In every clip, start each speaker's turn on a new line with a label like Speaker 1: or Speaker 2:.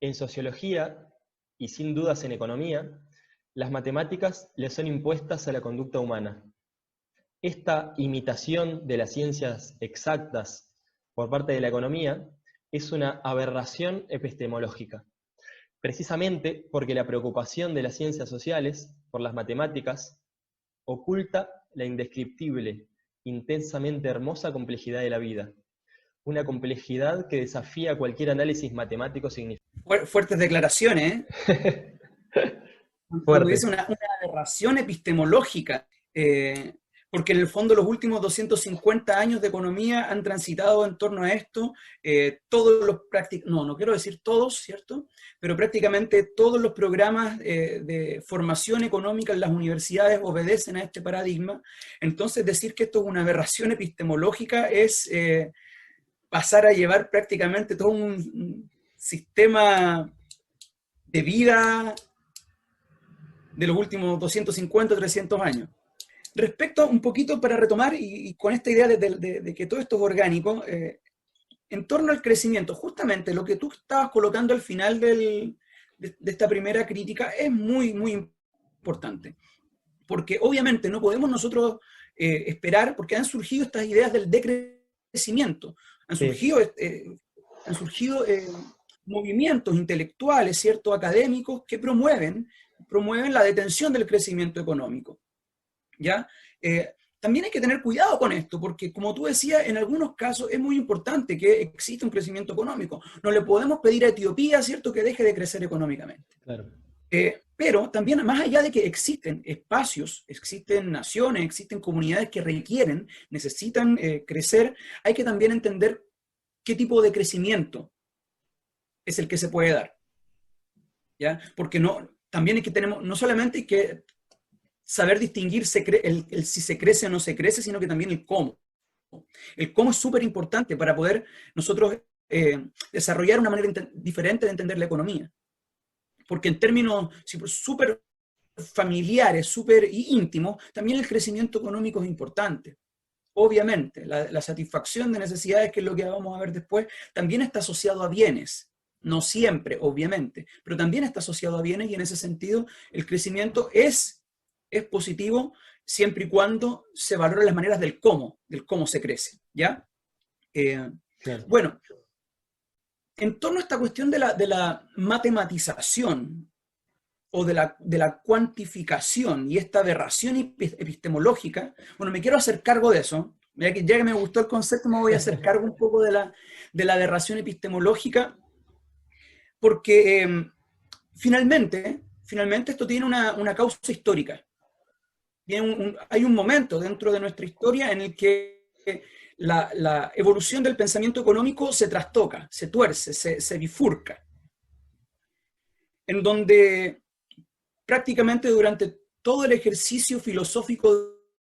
Speaker 1: En sociología, y sin dudas en economía, las matemáticas le son impuestas a la conducta humana. Esta imitación de las ciencias exactas por parte de la economía es una aberración epistemológica, precisamente porque la preocupación de las ciencias sociales por las matemáticas oculta la indescriptible, intensamente hermosa complejidad de la vida, una complejidad que desafía cualquier análisis matemático significativo.
Speaker 2: Fuertes declaraciones, ¿eh? Cuando
Speaker 1: Fuerte.
Speaker 2: dice una aberración epistemológica, porque en el fondo los últimos 250 años de economía han transitado en torno a esto, todos los no quiero decir todos, ¿cierto? Pero prácticamente todos los programas de formación económica en las universidades obedecen a este paradigma. Entonces decir que esto es una aberración epistemológica es pasar a llevar prácticamente todo un sistema de vida de los últimos 250, 300 años. Respecto un poquito para retomar, y con esta idea de que todo esto es orgánico, en torno al crecimiento, justamente lo que tú estabas colocando al final de esta primera crítica es muy, muy importante. Porque obviamente no podemos nosotros esperar, porque han surgido estas ideas del decrecimiento, han surgido, movimientos intelectuales, ¿cierto?, académicos que promueven la detención del crecimiento económico, ¿ya? También hay que tener cuidado con esto, porque como tú decías, en algunos casos es muy importante que exista un crecimiento económico. No le podemos pedir a Etiopía, ¿cierto?, que deje de crecer económicamente.
Speaker 1: Claro.
Speaker 2: Pero también, más allá de que existen espacios, existen naciones, existen comunidades que requieren, necesitan crecer, hay que también entender qué tipo de crecimiento es el que se puede dar, ¿ya? Porque también hay que no solamente hay que saber distinguir el si se crece o no se crece, sino que también el cómo. El cómo es súper importante para poder nosotros desarrollar una manera diferente de entender la economía. Porque en términos súper familiares, súper íntimos, también el crecimiento económico es importante. Obviamente, la satisfacción de necesidades, que es lo que vamos a ver después, también está asociado a bienes. No siempre, obviamente, pero también está asociado a bienes, y en ese sentido el crecimiento es positivo siempre y cuando se valoren las maneras del cómo se crece, ¿ya?
Speaker 1: Claro.
Speaker 2: Bueno, en torno a esta cuestión de la matematización o de la cuantificación y esta aberración epistemológica, bueno, me quiero hacer cargo de eso. Ya que me gustó el concepto, me voy a hacer cargo un poco de la aberración epistemológica, porque finalmente esto tiene una causa histórica. Hay un momento dentro de nuestra historia en el que la evolución del pensamiento económico se trastoca, se tuerce, se bifurca, en donde prácticamente durante todo el ejercicio filosófico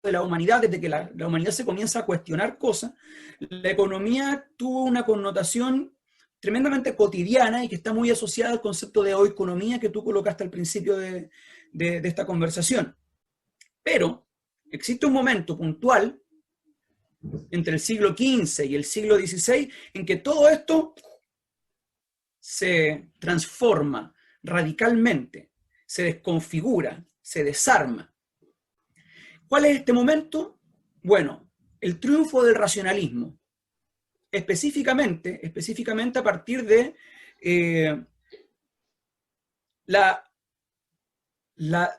Speaker 2: de la humanidad, desde que la humanidad se comienza a cuestionar cosas, la economía tuvo una connotación tremendamente cotidiana y que está muy asociada al concepto de oikonomía que tú colocaste al principio de esta conversación. Pero existe un momento puntual entre el siglo XV y el siglo XVI en que todo esto se transforma radicalmente, se desconfigura, se desarma. ¿Cuál es este momento? Bueno, el triunfo del racionalismo, específicamente a partir de la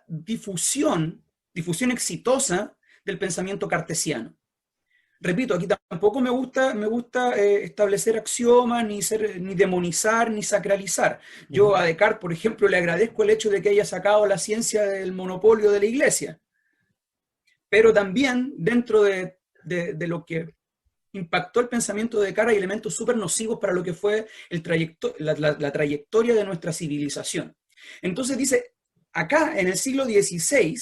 Speaker 2: difusión exitosa del pensamiento cartesiano. Repito, aquí tampoco me gusta establecer axiomas, ni demonizar, ni sacralizar. Yo a Descartes, por ejemplo, le agradezco el hecho de que haya sacado la ciencia del monopolio de la Iglesia. Pero también, dentro de lo que impactó el pensamiento de Descartes, hay elementos súper nocivos para lo que fue la trayectoria de nuestra civilización. Entonces dice, acá en el siglo XVI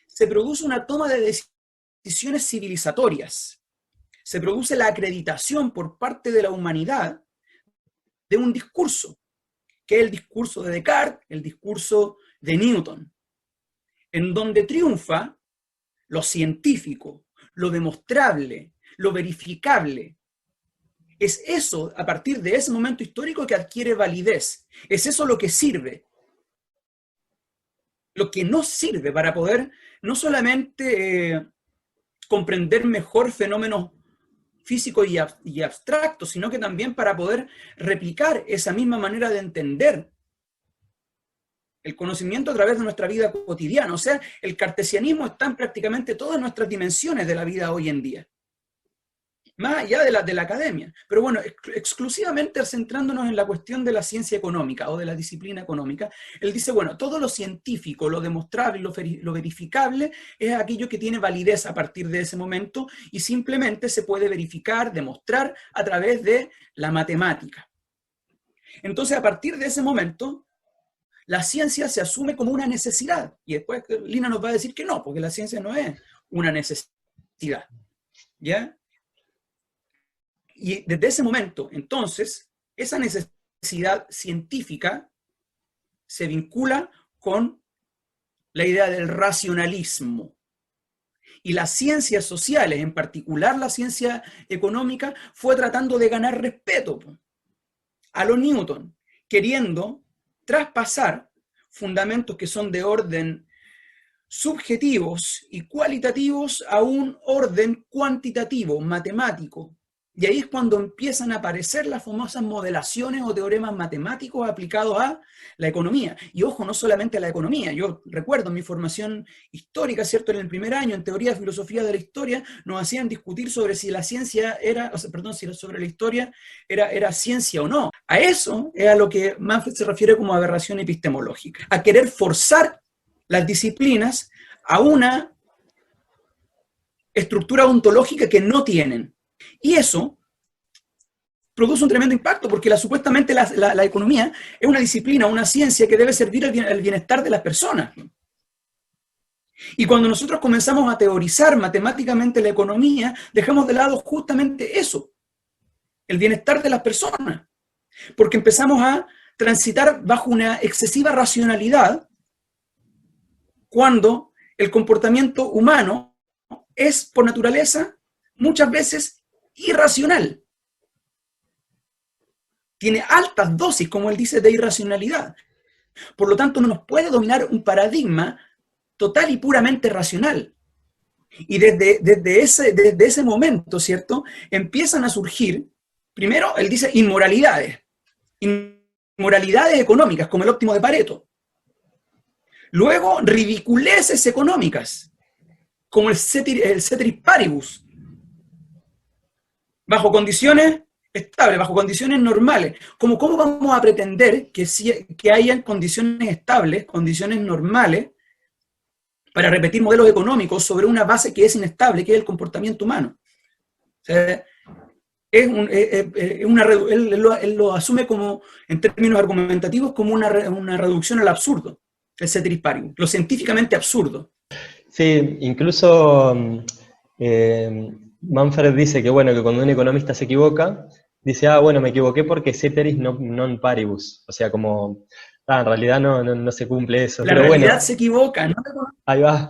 Speaker 2: se produce una toma de decisiones civilizatorias. Se produce la acreditación por parte de la humanidad de un discurso, que es el discurso de Descartes, el discurso de Newton, en donde triunfa lo científico, lo demostrable, lo verificable, es eso, a partir de ese momento histórico, que adquiere validez. Es eso lo que sirve. Lo que no sirve para poder no solamente comprender mejor fenómenos físicos y abstractos, sino que también para poder replicar esa misma manera de entender el conocimiento a través de nuestra vida cotidiana. O sea, el cartesianismo está en prácticamente todas nuestras dimensiones de la vida hoy en día, más allá de la academia. Pero bueno, exclusivamente centrándonos en la cuestión de la ciencia económica o de la disciplina económica, él dice, bueno, todo lo científico, lo demostrable, lo verificable, es aquello que tiene validez a partir de ese momento y simplemente se puede verificar, demostrar a través de la matemática. Entonces, a partir de ese momento, la ciencia se asume como una necesidad. Y después Lina nos va a decir que no, porque la ciencia no es una necesidad. ¿Ya? Y desde ese momento, entonces, esa necesidad científica se vincula con la idea del racionalismo. Y las ciencias sociales, en particular la ciencia económica, fue tratando de ganar respeto a lo Newton, queriendo traspasar fundamentos que son de orden subjetivos y cualitativos a un orden cuantitativo, matemático. Y ahí es cuando empiezan a aparecer las famosas modelaciones o teoremas matemáticos aplicados a la economía. Y ojo, no solamente a la economía. Yo recuerdo en mi formación histórica, ¿cierto? En el primer año, en teoría de filosofía de la historia, nos hacían discutir sobre si la ciencia era, si sobre la historia era ciencia o no. A eso es a lo que Manfred se refiere como aberración epistemológica. A querer forzar las disciplinas a una estructura ontológica que no tienen. Y eso produce un tremendo impacto, porque supuestamente la economía es una disciplina, una ciencia que debe servir al bienestar de las personas. Y cuando nosotros comenzamos a teorizar matemáticamente la economía, dejamos de lado justamente eso, el bienestar de las personas, porque empezamos a transitar bajo una excesiva racionalidad cuando el comportamiento humano es, por naturaleza, muchas veces irracional. Tiene altas dosis, como él dice, de irracionalidad. Por lo tanto, no nos puede dominar un paradigma total y puramente racional. Y desde ese momento, ¿cierto?, empiezan a surgir, primero, él dice inmoralidades económicas, como el óptimo de Pareto. Luego, ridiculeces económicas, como el ceteris paribus, bajo condiciones estables, bajo condiciones normales. ¿Cómo vamos a pretender que hayan condiciones estables, condiciones normales, para repetir modelos económicos sobre una base que es inestable, que es el comportamiento humano? O sea, él lo asume como, en términos argumentativos, como una reducción al absurdo, el ceteris paribus, lo científicamente absurdo.
Speaker 1: Sí, incluso Manfred dice que, bueno, que cuando un economista se equivoca, dice, bueno, me equivoqué porque ceteris non paribus. O sea, como, en realidad no se cumple eso.
Speaker 2: La
Speaker 1: pero
Speaker 2: realidad
Speaker 1: bueno,
Speaker 2: se equivoca, ¿no?
Speaker 1: Ahí va.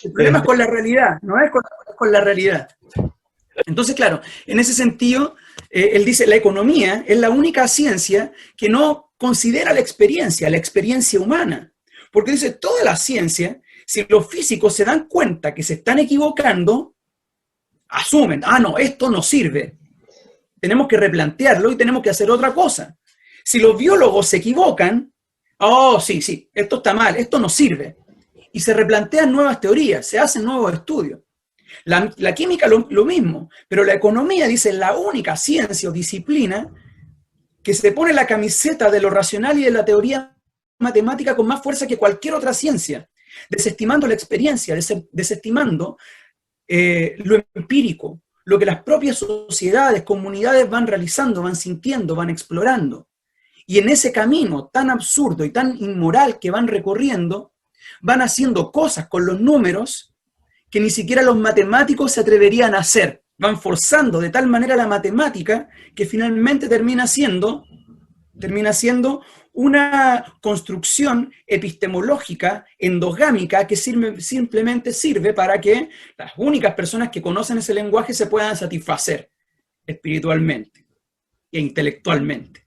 Speaker 2: El problema es con la realidad, no es con la realidad. Entonces, claro, en ese sentido, él dice, la economía es la única ciencia que no considera la experiencia humana. Porque dice, toda la ciencia, si los físicos se dan cuenta que se están equivocando, asumen, no, esto no sirve. Tenemos que replantearlo y tenemos que hacer otra cosa. Si los biólogos se equivocan, sí, esto está mal, esto no sirve. Y se replantean nuevas teorías, se hacen nuevos estudios. La química lo mismo, pero la economía, dice, la única ciencia o disciplina que se pone la camiseta de lo racional y de la teoría matemática con más fuerza que cualquier otra ciencia, desestimando la experiencia, desestimando lo empírico, lo que las propias sociedades, comunidades van realizando, van sintiendo, van explorando. Y en ese camino tan absurdo y tan inmoral que van recorriendo, van haciendo cosas con los números que ni siquiera los matemáticos se atreverían a hacer. Van forzando de tal manera la matemática que finalmente termina siendo una construcción epistemológica endogámica que simplemente sirve para que las únicas personas que conocen ese lenguaje se puedan satisfacer. espiritualmente e intelectualmente.